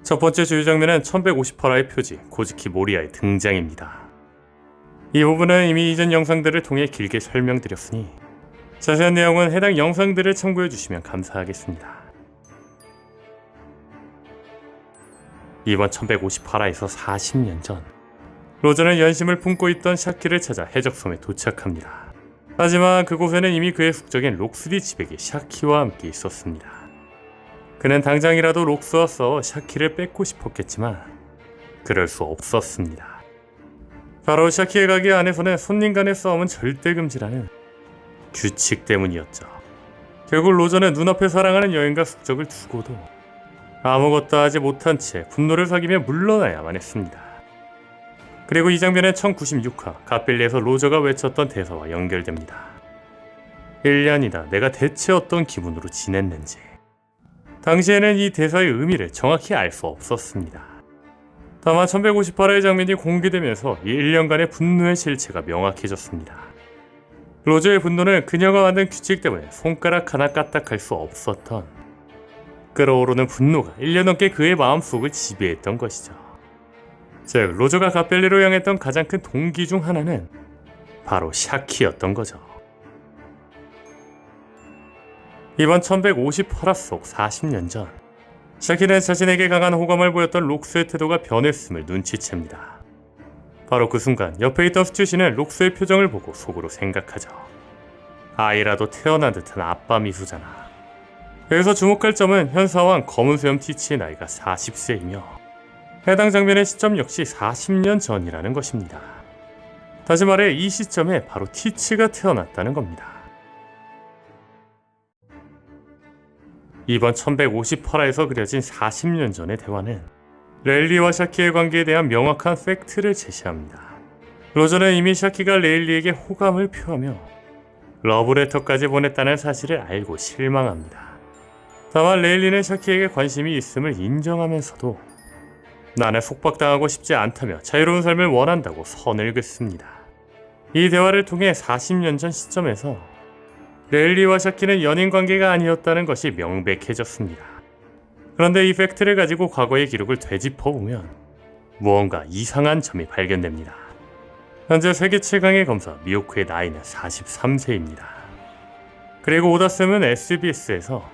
첫 번째 주요 장면은 1158화의 표지 고즈키 모리아의 등장입니다. 이 부분은 이미 이전 영상들을 통해 길게 설명드렸으니 자세한 내용은 해당 영상들을 참고해주시면 감사하겠습니다. 이번 1158화에서 40년 전 로저는 연심을 품고 있던 샤키를 찾아 해적섬에 도착합니다. 하지만 그곳에는 이미 그의 숙적인 록스디 지백이 샤키와 함께 있었습니다. 그는 당장이라도 록스와 싸워 샤키를 뺏고 싶었겠지만 그럴 수 없었습니다. 바로 샤키의 가게 안에서는 손님 간의 싸움은 절대 금지라는 규칙 때문이었죠. 결국 로저는 눈앞에 사랑하는 여인과 숙적을 두고도 아무것도 하지 못한 채 분노를 사기며 물러나야만 했습니다. 그리고 이 장면은 1096화 갓벨리에서 로저가 외쳤던 대사와 연결됩니다. 1년이다 내가 대체 어떤 기분으로 지냈는지. 당시에는 이 대사의 의미를 정확히 알 수 없었습니다. 다만 1158화의 장면이 공개되면서 이 1년간의 분노의 실체가 명확해졌습니다. 로저의 분노는 그녀가 만든 규칙 때문에 손가락 하나 까딱할 수 없었던 끓어오르는 분노가 1년 넘게 그의 마음속을 지배했던 것이죠. 즉 로저가 갓벨리로 향했던 가장 큰 동기 중 하나는 바로 샤키였던 거죠. 이번 1158화 속 40년 전 샤키는 자신에게 강한 호감을 보였던 록스의 태도가 변했음을 눈치챕니다. 바로 그 순간 옆에 있던 스튜시는 록스의 표정을 보고 속으로 생각하죠. 아이라도 태어난 듯한 아빠 미소잖아. 여기서 주목할 점은 현 사왕 검은 수염 티치의 나이가 40세이며 해당 장면의 시점 역시 40년 전이라는 것입니다. 다시 말해 이 시점에 바로 티치가 태어났다는 겁니다. 이번 1158화에서 그려진 40년 전의 대화는 레일리와 샤키의 관계에 대한 명확한 팩트를 제시합니다. 로저는 이미 샤키가 레일리에게 호감을 표하며 러브레터까지 보냈다는 사실을 알고 실망합니다. 다만 레일리는 샤키에게 관심이 있음을 인정하면서도 나는 속박당하고 싶지 않다며 자유로운 삶을 원한다고 선을 긋습니다. 이 대화를 통해 40년 전 시점에서 레일리와 샤키는 연인 관계가 아니었다는 것이 명백해졌습니다. 그런데 이 팩트를 가지고 과거의 기록을 되짚어보면 무언가 이상한 점이 발견됩니다. 현재 세계 최강의 검사 미오쿠의 나이는 43세입니다. 그리고 오다쌤은 SBS에서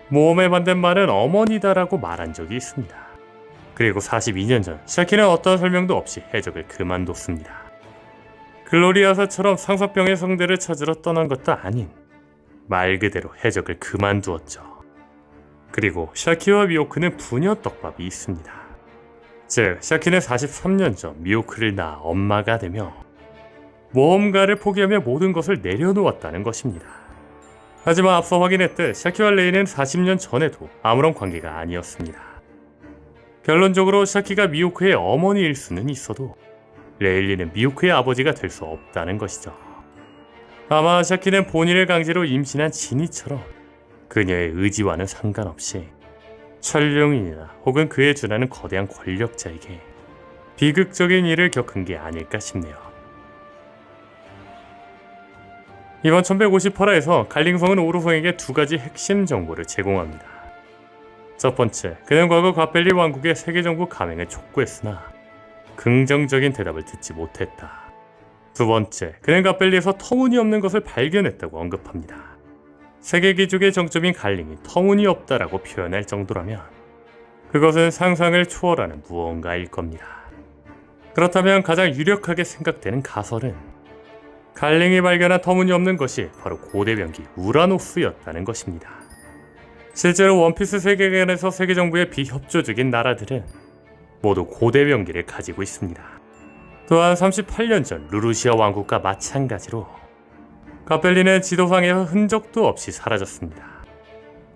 모험에 반대는 말은 어머니다라고 말한 적이 있습니다. 그리고 42년 전 샤키는 어떤 설명도 없이 해적을 그만뒀습니다. 글로리아사처럼 상사병의 성대를 찾으러 떠난 것도 아닌 말 그대로 해적을 그만두었죠. 그리고 샤키와 미오크는 부녀 떡밥이 있습니다. 즉 샤키는 43년 전 미오크를 낳아 엄마가 되며 모험가를 포기하며 모든 것을 내려놓았다는 것입니다. 하지만 앞서 확인했듯 샤키와 레이는 40년 전에도 아무런 관계가 아니었습니다. 결론적으로 샤키가 미오크의 어머니일 수는 있어도 레일리는 미오크의 아버지가 될 수 없다는 것이죠. 아마 샤키는 본인을 강제로 임신한 지니처럼 그녀의 의지와는 상관없이 천룡인이나 혹은 그에 준하는 거대한 권력자에게 비극적인 일을 겪은 게 아닐까 싶네요. 이번 1158화에서 갈링성은 오로성에게 두 가지 핵심 정보를 제공합니다. 첫 번째, 그는 과거 갓벨리 왕국의 세계정부 감행을 촉구했으나 긍정적인 대답을 듣지 못했다. 두 번째, 그는 갓벨리에서 터무니없는 것을 발견했다고 언급합니다. 세계 기족의 정점인 갈링이 터무니없다라고 표현할 정도라면 그것은 상상을 초월하는 무언가일 겁니다. 그렇다면 가장 유력하게 생각되는 가설은 갈링이 발견한 터무니없는 것이 바로 고대병기 우라노스였다는 것입니다. 실제로 원피스 세계관에서 세계정부의 비협조적인 나라들은 모두 고대병기를 가지고 있습니다. 또한 38년 전 루루시아 왕국과 마찬가지로 갓벨리는 지도상에서 흔적도 없이 사라졌습니다.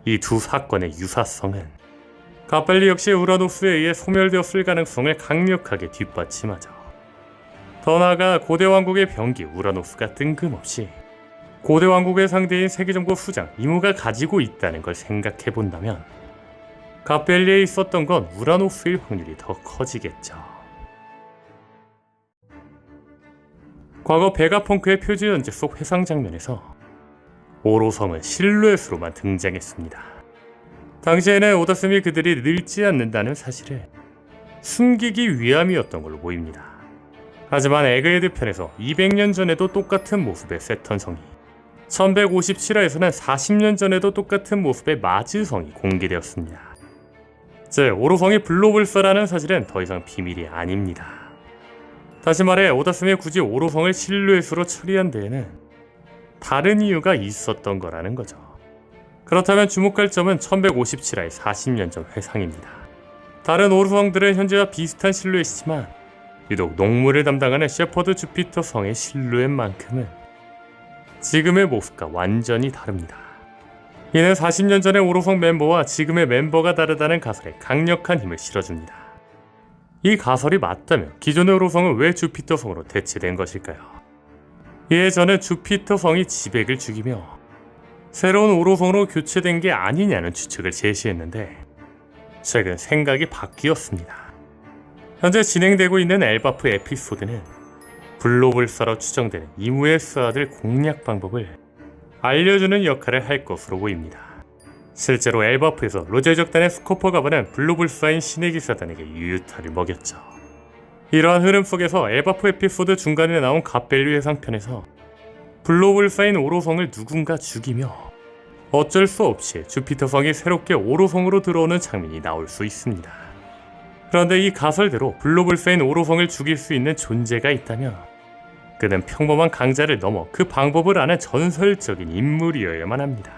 이 두 사건의 유사성은 갓벨리 역시 우라노스에 의해 소멸되었을 가능성을 강력하게 뒷받침하죠. 더 나아가 고대 왕국의 병기 우라노스가 뜬금없이 고대 왕국의 상대인 세계정부 수장 이무가 가지고 있다는 걸 생각해본다면 갓벨리에 있었던 건 우라노스일 확률이 더 커지겠죠. 과거 베가펑크의 표지 연재 속 회상 장면에서 오로성은 실루엣으로만 등장했습니다. 당시에는 오다스미 그들이 늙지 않는다는 사실을 숨기기 위함이었던 걸로 보입니다. 하지만 에그헤드 편에서 200년 전에도 똑같은 모습의 세턴 성이, 1157화에서는 40년 전에도 똑같은 모습의 마즈 성이 공개되었습니다. 즉, 오로성이 블로불사라는 사실은 더 이상 비밀이 아닙니다. 다시 말해 오다스미 굳이 오로성을 실루엣으로 처리한 데에는 다른 이유가 있었던 거라는 거죠. 그렇다면 주목할 점은 1157화의 40년 전 회상입니다. 다른 오로성들은 현재와 비슷한 실루엣이지만 유독 농무를 담당하는 셰퍼드 주피터 성의 실루엣만큼은 지금의 모습과 완전히 다릅니다. 이는 40년 전의 오로성 멤버와 지금의 멤버가 다르다는 가설에 강력한 힘을 실어줍니다. 이 가설이 맞다면 기존의 오로성은 왜 주피터 성으로 대체된 것일까요? 이에 저는 주피터 성이 지백을 죽이며 새로운 오로성으로 교체된 게 아니냐는 추측을 제시했는데 최근 생각이 바뀌었습니다. 현재 진행되고 있는 엘바프 에피소드는 블로불사로 추정되는 이무에스아들 공략 방법을 알려주는 역할을 할 것으로 보입니다. 실제로 엘바프에서 로제적단의 스코퍼 가바는 블로불사인 신의 기사단에게 유유타를 먹였죠. 이러한 흐름 속에서 엘바프 에피소드 중간에 나온 갓벨류 해상편에서 블로불사인 오로성을 누군가 죽이며 어쩔 수 없이 주피터 성이 새롭게 오로성으로 들어오는 장면이 나올 수 있습니다. 그런데 이 가설대로 블로불사인 오로성을 죽일 수 있는 존재가 있다면 그는 평범한 강자를 넘어 그 방법을 아는 전설적인 인물이어야만 합니다.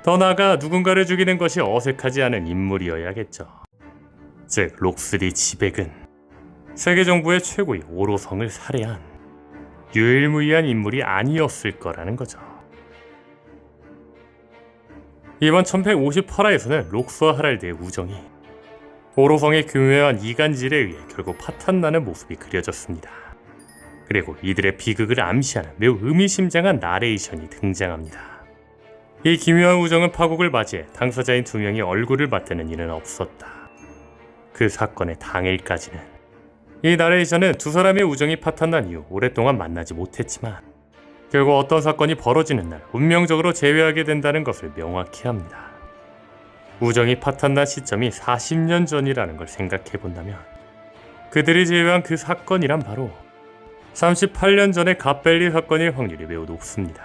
더 나아가 누군가를 죽이는 것이 어색하지 않은 인물이어야겠죠. 즉, 록스디 지백은 세계 정부의 최고의 오로성을 살해한 유일무이한 인물이 아니었을 거라는 거죠. 이번 1158화에서는 록스와 하랄드의 우정이 오로성의 교묘한 이간질에 의해 결국 파탄나는 모습이 그려졌습니다. 그리고 이들의 비극을 암시하는 매우 의미심장한 나레이션이 등장합니다. 이 기묘한 우정은 파국을 맞이해 당사자인 두 명이 얼굴을 맞대는 일은 없었다. 그 사건의 당일까지는. 이 나레이션은 두 사람의 우정이 파탄난 이후 오랫동안 만나지 못했지만 결국 어떤 사건이 벌어지는 날 운명적으로 재회하게 된다는 것을 명확히 합니다. 우정이 파탄난 시점이 40년 전이라는 걸 생각해본다면 그들이 재회한 그 사건이란 바로 38년 전의 갓벨리 사건일 확률이 매우 높습니다.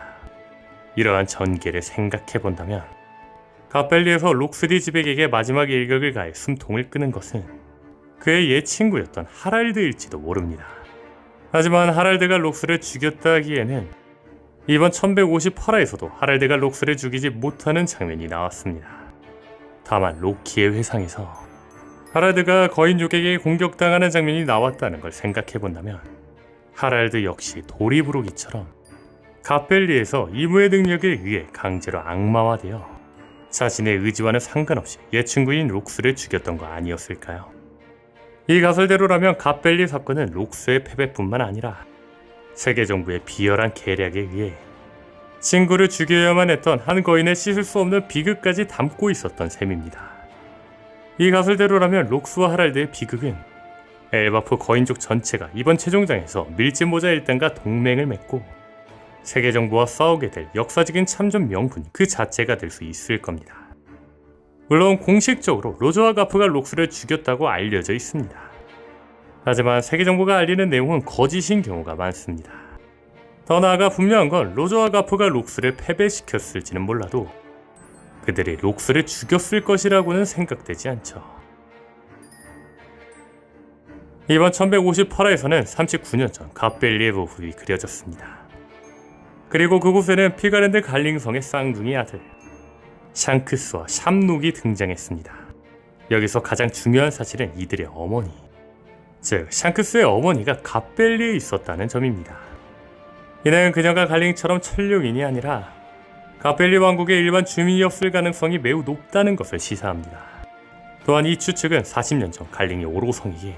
이러한 전개를 생각해본다면 갓벨리에서 록스디 지백에게 마지막 일격을 가해 숨통을 끄는 것은 그의 옛 친구였던 하랄드일지도 모릅니다. 하지만 하랄드가 록스를 죽였다 하기에는 이번 1158화에서도 하랄드가 록스를 죽이지 못하는 장면이 나왔습니다. 다만 로키의 회상에서 하랄드가 거인 요괴에게 공격당하는 장면이 나왔다는 걸 생각해본다면 하랄드 역시 도리부르기처럼 갓벨리에서 이무의 능력에 의해 강제로 악마화되어 자신의 의지와는 상관없이 옛 친구인 록스를 죽였던 거 아니었을까요? 이 가설대로라면 갓벨리 사건은 록스의 패배뿐만 아니라 세계 정부의 비열한 계략에 의해 친구를 죽여야만 했던 한 거인의 씻을 수 없는 비극까지 담고 있었던 셈입니다. 이 가설대로라면 록스와 하랄드의 비극은 엘바프 거인족 전체가 이번 최종장에서 밀짚모자 일단과 동맹을 맺고 세계 정부와 싸우게 될 역사적인 참전 명분 그 자체가 될 수 있을 겁니다. 물론 공식적으로 로저와 가프가 록스를 죽였다고 알려져 있습니다. 하지만 세계 정부가 알리는 내용은 거짓인 경우가 많습니다. 더 나아가 분명한 건 로저와 가프가 록스를 패배시켰을지는 몰라도 그들이 록스를 죽였을 것이라고는 생각되지 않죠. 이번 1158화에서는 39년 전 갓벨리의 모습이 그려졌습니다. 그리고 그곳에는 피가랜드 갈링성의 쌍둥이 아들 샹크스와 샴록이 등장했습니다. 여기서 가장 중요한 사실은 이들의 어머니, 즉 샹크스의 어머니가 갓벨리에 있었다는 점입니다. 이는 그녀가 갈링처럼 천룡인이 아니라 갓벨리 왕국의 일반 주민이었을 가능성이 매우 높다는 것을 시사합니다. 또한 이 추측은 40년 전 갈링이 오로성에게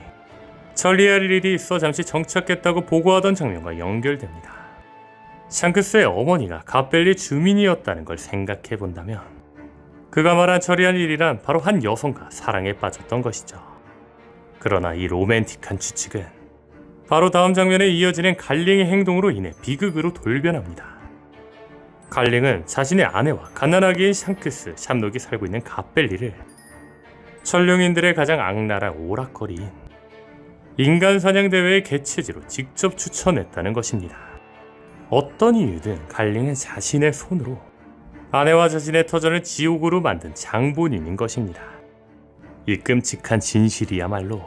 처리할 일이 있어 잠시 정착했다고 보고하던 장면과 연결됩니다. 샹크스의 어머니가 갓벨리 주민이었다는 걸 생각해본다면 그가 말한 처리할 일이란 바로 한 여성과 사랑에 빠졌던 것이죠. 그러나 이 로맨틱한 추측은 바로 다음 장면에 이어지는 갈링의 행동으로 인해 비극으로 돌변합니다. 갈링은 자신의 아내와 갓난아기인 샹크스, 샴록이 살고 있는 갓벨리를 천룡인들의 가장 악랄한 오락거리인 인간 사냥 대회의 개최지로 직접 추천했다는 것입니다. 어떤 이유든 갈링은 자신의 손으로 아내와 자신의 터전을 지옥으로 만든 장본인인 것입니다. 이 끔찍한 진실이야말로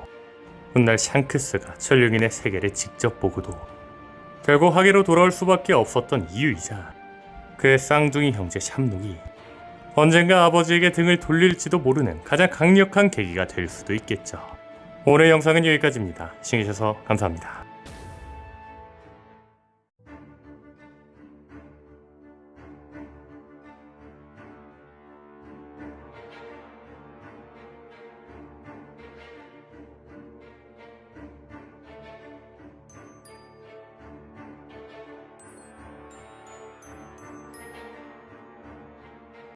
훗날 샹크스가 천룡인의 세계를 직접 보고도 결국 하계로 돌아올 수밖에 없었던 이유이자 그의 쌍둥이 형제 샴록이 언젠가 아버지에게 등을 돌릴지도 모르는 가장 강력한 계기가 될 수도 있겠죠. 오늘 영상은 여기까지입니다. 시청해주셔서 감사합니다.